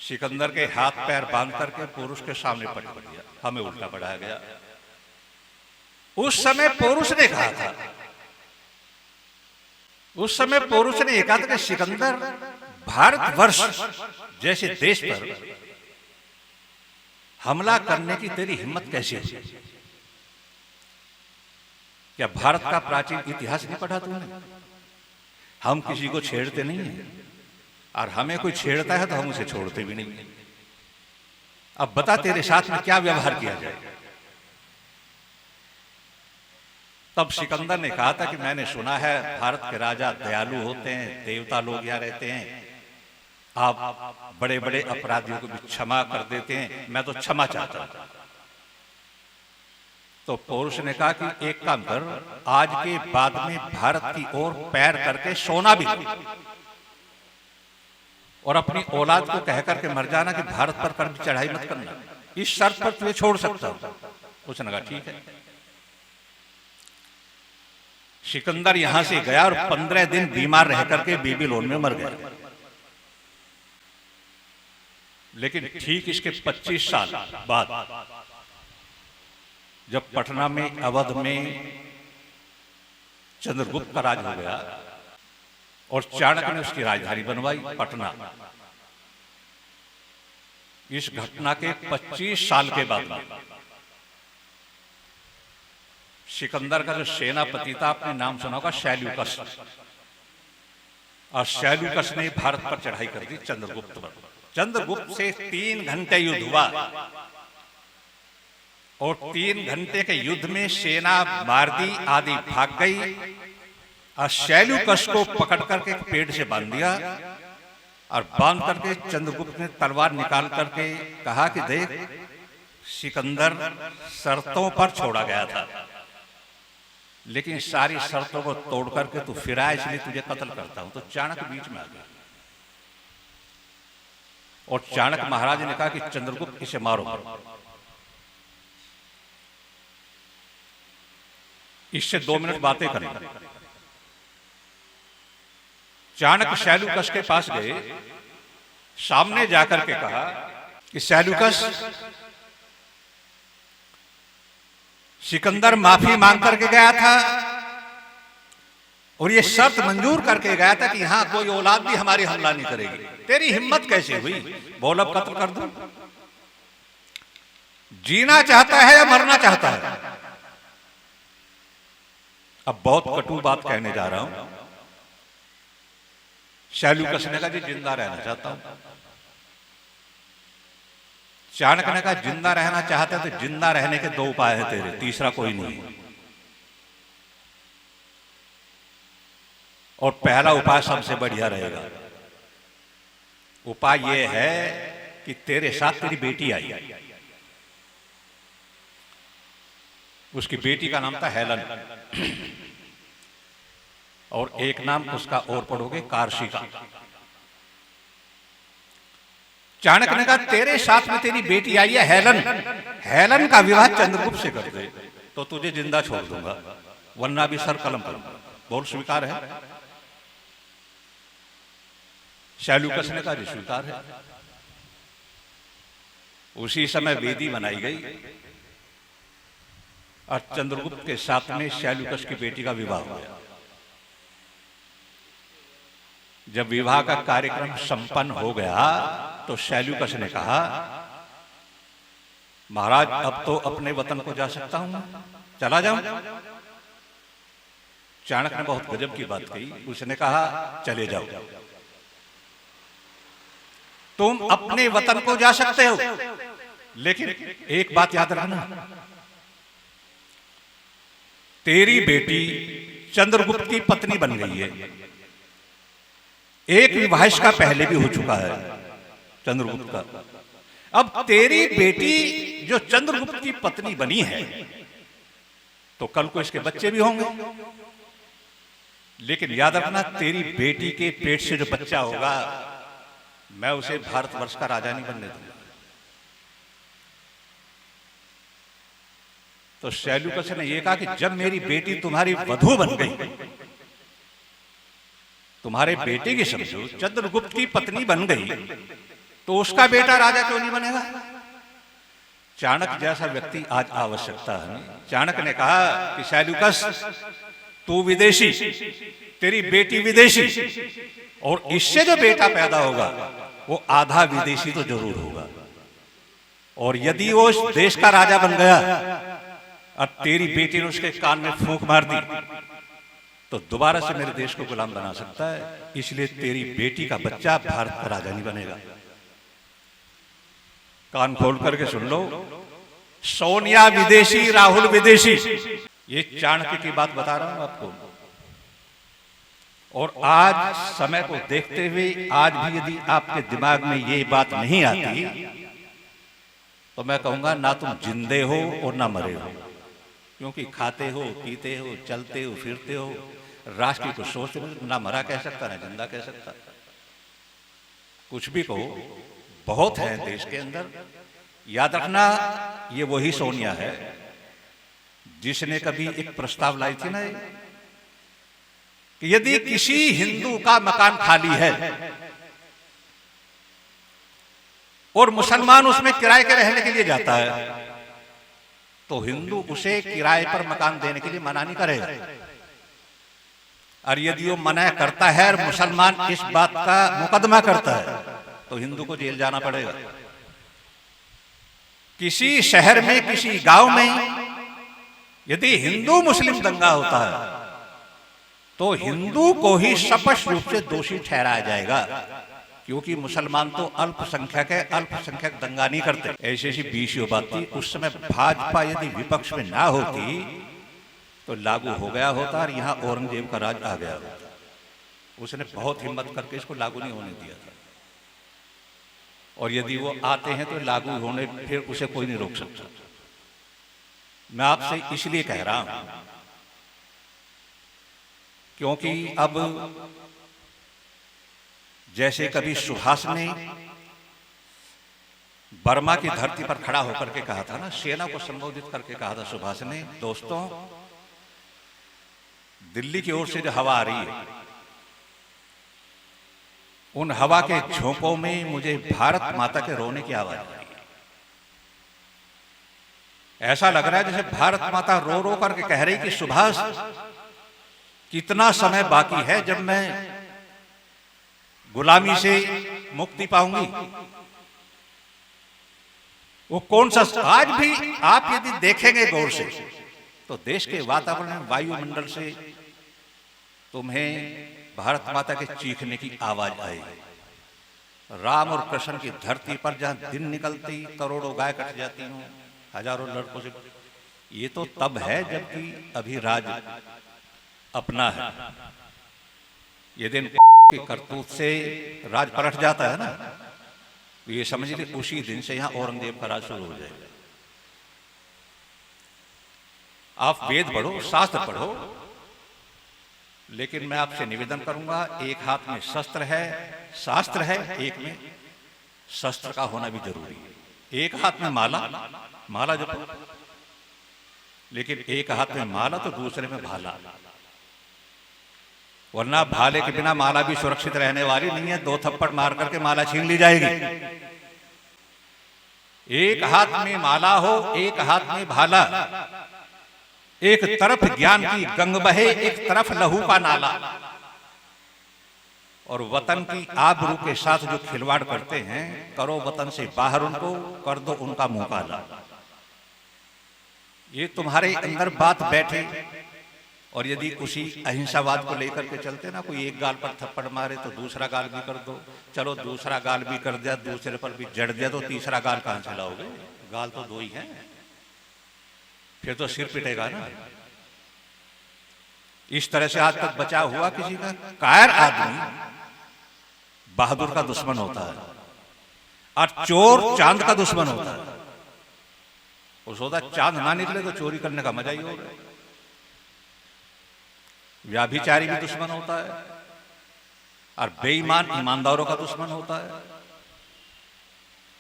सिकंदर के हाथ पैर बांध करके पुरुष के सामने पटक दिया, हमें उल्टा पढ़ाया गया। उस समय पुरुष ने कहा था, उस समय पुरुष ने कहा था कि सिकंदर, भारतवर्ष जैसे देश पर हमला करने की तेरी हिम्मत कैसे है? क्या भारत का प्राचीन इतिहास नहीं पढ़ा तुमने? हम किसी को छेड़ते नहीं है, और हमें कोई छेड़ता है तो हम उसे छोड़ते भी नहीं। अब बता तेरे साथ में क्या व्यवहार किया जाए। तब सिकंदर ने कहा था कि मैंने सुना है भारत के राजा दयालु होते हैं, देवता लोग यहाँ रहते हैं, आप बड़े बड़े अपराधियों को भी क्षमा कर देते हैं, मैं तो क्षमा चाहता हूं। तो पुरुष ने कहा कि एक काम कर, आज के बाद में भारत की ओर पैर करके सोना भी, और अपनी औलाद को कह करके मर जाना कि भारत पर कभी चढ़ाई मत करना, इस शर्त पर तुझे छोड़ सकता हूं। उसने कहा ठीक है। सिकंदर यहां से गया और 15 दिन बीमार रह करके बेबीलोन में मर गया। लेकिन ठीक इसके 25 साल बाद जब पटना में, अवध में चंद्रगुप्त का राज हो गया और चाणक्य ने उसकी राजधानी बनवाई पटना, इस घटना के 25 साल के बाद सिकंदर का जो सेनापति था, आपने नाम सुना होगा, शैल्यूकस, और शैल्यूकस ने भारत पर चढ़ाई कर दी चंद्रगुप्त पर। चंद्रगुप्त से 3 घंटे युद्ध हुआ, और 3 घंटे के युद्ध में सेना मार दी, आदि भाग गई, और शैल्यूकस को पकड़ करके पेड़ से बांध दिया, और बांध करके चंद्रगुप्त ने तलवार निकाल करके कहा कि देख, सिकंदर शर्तों पर छोड़ा गया था, लेकिन सारी शर्तों को तोड़ करके तू फिरा, इसलिए तुझे कत्ल करता हूं। तो चाणक्य बीच में आ गया, और चाणक्य महाराज ने कहा कि चंद्रगुप्त इसे मारो, इससे 2 मिनट बातें करें। चाणक्य शैल्यूकस के पास गए, सामने जाकर के कहा कि शैल्यूकस, सिकंदर माफी मांग करके गया था और ये शर्त मंजूर करके गया था कि यहां कोई औलाद भी हमारी हमला नहीं करेगी। तेरी हिम्मत कैसे हुई? बोल अब कत्ल कर दूं। जीना चाहता है या मरना चाहता है? अब बहुत कटु बात कहने जा रहा हूं। शैल्यूकस ने कहा जी जिंदा रहना चाहता हूं। चाणक्य ने कहा जिंदा रहना चाहते तो जिंदा रहने के 2 उपाय हैं तेरे, तीसरा कोई नहीं। और पहला उपाय सबसे बढ़िया रहेगा। उपाय यह है कि तेरे साथ तेरी बेटी आई, उसकी बेटी का नाम था हेलन, और एक नाम उसका और पढ़ोगे कार्शिका। चाणक्य ने कहा तेरे साथ में तेरी बेटी आई है हेलन, हेलन का विवाह चंद्रगुप्त से कर दे तो तुझे जिंदा छोड़ दूंगा, वरना भी सर कलम करूंगा। बोल स्वीकार है? शैल्यूकस ने कहा जी स्वीकार है। उसी समय वेदी बनाई गई और चंद्रगुप्त के साथ में शैल्यूकस की बेटी का विवाह हो गया। जब विवाह का कार्यक्रम संपन्न हो गया तो शैल्यूकस ने कहा महाराज अब तो अपने वतन को जा सकता हूं, चला जाऊं? चाणक्य ने बहुत गजब की बात कही। उसने कहा चले जाओ, तुम अपने वतन को जा सकते हो, लेकिन एक बात याद रखना, तेरी बेटी चंद्रगुप्त की पत्नी बन गई है। एक विवाह का पहले भी हो चुका है चंद्रगुप्त का। अब तेरी बेटी जो चंद्रगुप्त की पत्नी बनी है तो कल को इसके बच्चे भी होंगे, लेकिन याद रखना तेरी बेटी के पेट से जो बच्चा होगा मैं उसे भारतवर्ष का राजा नहीं बनने दूंगा। तो शैल्यूकस ने यह कहा कि जब मेरी बेटी तुम्हारी वधू बन गई, तुम्हारे बेटे की समझो चंद्रगुप्त की पत्नी बन गई, तो उसका बेटा राजा क्यों नहीं बनेगा? चाणक्य जैसा व्यक्ति आज आवश्यकता है। चाणक्य ने कहा कि शैल्यूकस, तू विदेशी, तेरी बेटी विदेशी, और इससे जो बेटा पैदा होगा वो आधा विदेशी तो जरूर होगा। और यदि वो इस देश का राजा बन गया और तेरी बेटी ने उसके कान में फूंक मार दी तो दोबारा से मेरे देश को गुलाम बना सकता है। इसलिए तेरी बेटी का बच्चा भारत का राजा नहीं बनेगा। कान खोल करके सुन लो, सोनिया विदेशी, राहुल विदेशी। ये चाणक्य की बात बता रहा हूं आपको। और आज समय को देखते हुए आज भी यदि आपके दिमाग में ये बात नहीं आती तो मैं कहूंगा ना तुम जिंदे हो और ना मरे हो। क्योंकि खाते हो, पीते हो, चलते हो, फिरते हो, राष्ट्र की कुछ सोचते हो, ना मरा कह सकता ना जिंदा कह सकता। कुछ भी कहो, बहुत है देश के अंदर। याद रखना, ये वही सोनिया है जिसने कभी एक प्रस्ताव लाई थी ना कि यदि किसी हिंदू का मकान खाली है और मुसलमान उसमें किराए के रहने के लिए जाता है तो हिंदू उसे किराए पर मकान देने के लिए मना नहीं करेगा। और यदि वो मना करता है और मुसलमान इस बात का मुकदमा करता है तो हिंदू को जेल जाना पड़ेगा। किसी शहर में, किसी गांव में यदि हिंदू मुस्लिम दंगा होता है तो हिंदू को ही स्पष्ट रूप से दोषी ठहराया जाएगा। क्योंकि मुसलमान तो अल्पसंख्यक है, अल्पसंख्यक दंगा नहीं करते। ऐसी ऐसी बीसियों बात थी। उस समय भाजपा यदि विपक्ष में ना होती तो लागू हो गया होता और यहां औरंगजेब का राज आ गया होता। उसने बहुत हिम्मत करके इसको लागू नहीं होने दिया था। और यदि वो आते हैं तो लागू होने फिर उसे कोई नहीं रोक सकता। मैं आपसे इसलिए कह रहा हूं क्योंकि अब जैसे कभी सुभाष ने बर्मा की धरती पर खड़ा होकर के कहा था ना, सेना को संबोधित करके कहा था सुभाष ने, दोस्तों दिल्ली की ओर से जो हवा आ रही है उन हवा के झोंकों में मुझे भारत माता के रोने की आवाज आ रही है। ऐसा लग रहा है जैसे भारत माता रो रो करके कह रही कि सुभाष कितना समय बाकी है जब मैं गुलामी से मुक्ति पाऊंगी। वो कौन सा, आज भी आप यदि देखेंगे गौर से तो देश के वातावरण, वायुमंडल से तुम्हें भारत माता के चीखने की आवाज आएगी। राम और कृष्ण की धरती पर जहां दिन निकलती करोड़ों गाय कट जाती हों, हजारों लड़कों से, ये तो तब है जबकि अभी राज अपना है। ये दिन की करतूत से राज पलट जाता है ना, तो ये समझिए उसी दिन से यहां औरंगजेब का राज शुरू हो जाएगा। आप वेद पढ़ो, शास्त्र पढ़ो, लेकिन मैं आपसे निवेदन करूंगा, एक हाथ में शस्त्र है, शास्त्र है, एक में शस्त्र का होना भी जरूरी है। एक हाथ में माला, माला जपो, लेकिन एक हाथ में माला तो दूसरे में भाला, वरना भाले के बिना माला भी सुरक्षित रहने वाली नहीं है। 2 थप्पड़ मार करके माला छीन ली जाएगी। एक हाथ में माला हो, एक हाथ में भाला, एक तरफ ज्ञान की गंग बहे, एक तरफ लहू का नाला। और वतन की आबरू के साथ जो खिलवाड़ करते हैं, करो वतन से बाहर उनको, कर दो उनका मुंह काला। ये तुम्हारे अंदर बात बैठे और यदि उसी अहिंसावाद को लेकर के चलते ना, कोई एक गाल पर थप्पड़ मारे तो दूसरा गाल भी कर दो, चलो दूसरा गाल भी कर दिया, दूसरे पर भी जड़ दिया, तो तीसरा गाल कहां से लाओगे? गाल तो 2 ही हैं, फिर तो सिर पिटेगा ना। इस तरह से आज तक बचा हुआ किसी का कायर आदमी बहादुर का दुश्मन होता है और चोर चांद का दुश्मन होता है। वो सोचता चांद ना निकले तो चोरी करने का मजा ही होगा। व्याभिचारी भी दुश्मन होता है और बेईमान ईमानदारों का दुश्मन होता है।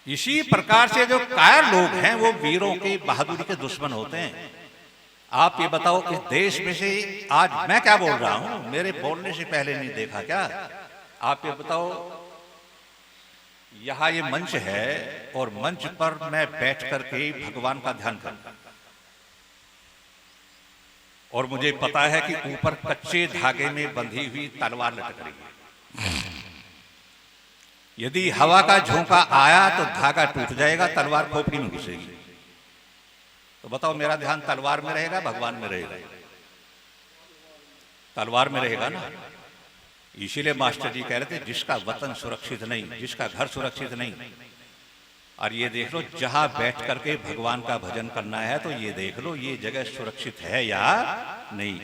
इसी प्रकार से जो कायर लोग हैं वो वीरों की बहादुरी के दुश्मन होते हैं। आप ये बताओ इस देश में से आज मैं क्या बोल रहा हूं, मेरे बोलने से पहले नहीं देखा क्या? आप ये बताओ यहां ये मंच है और मंच पर मैं बैठ करके भगवान का ध्यान करता हूं। और मुझे पता है कि ऊपर कच्चे धागे में बंधी हुई तलवार लटक रही है। यदि हवा का झोंका आया तो धागा टूट जाएगा, तलवार खोपड़ी में घुसेगी। तो बताओ मेरा ध्यान तलवार में रहेगा, भगवान में रहेगा? तलवार में रहेगा ना। इसीलिए मास्टर जी कह रहे थे जिसका वतन सुरक्षित नहीं, जिसका घर सुरक्षित नहीं। और ये देख लो जहां बैठ करके भगवान का भजन करना है तो ये देख लो ये जगह सुरक्षित है या नहीं।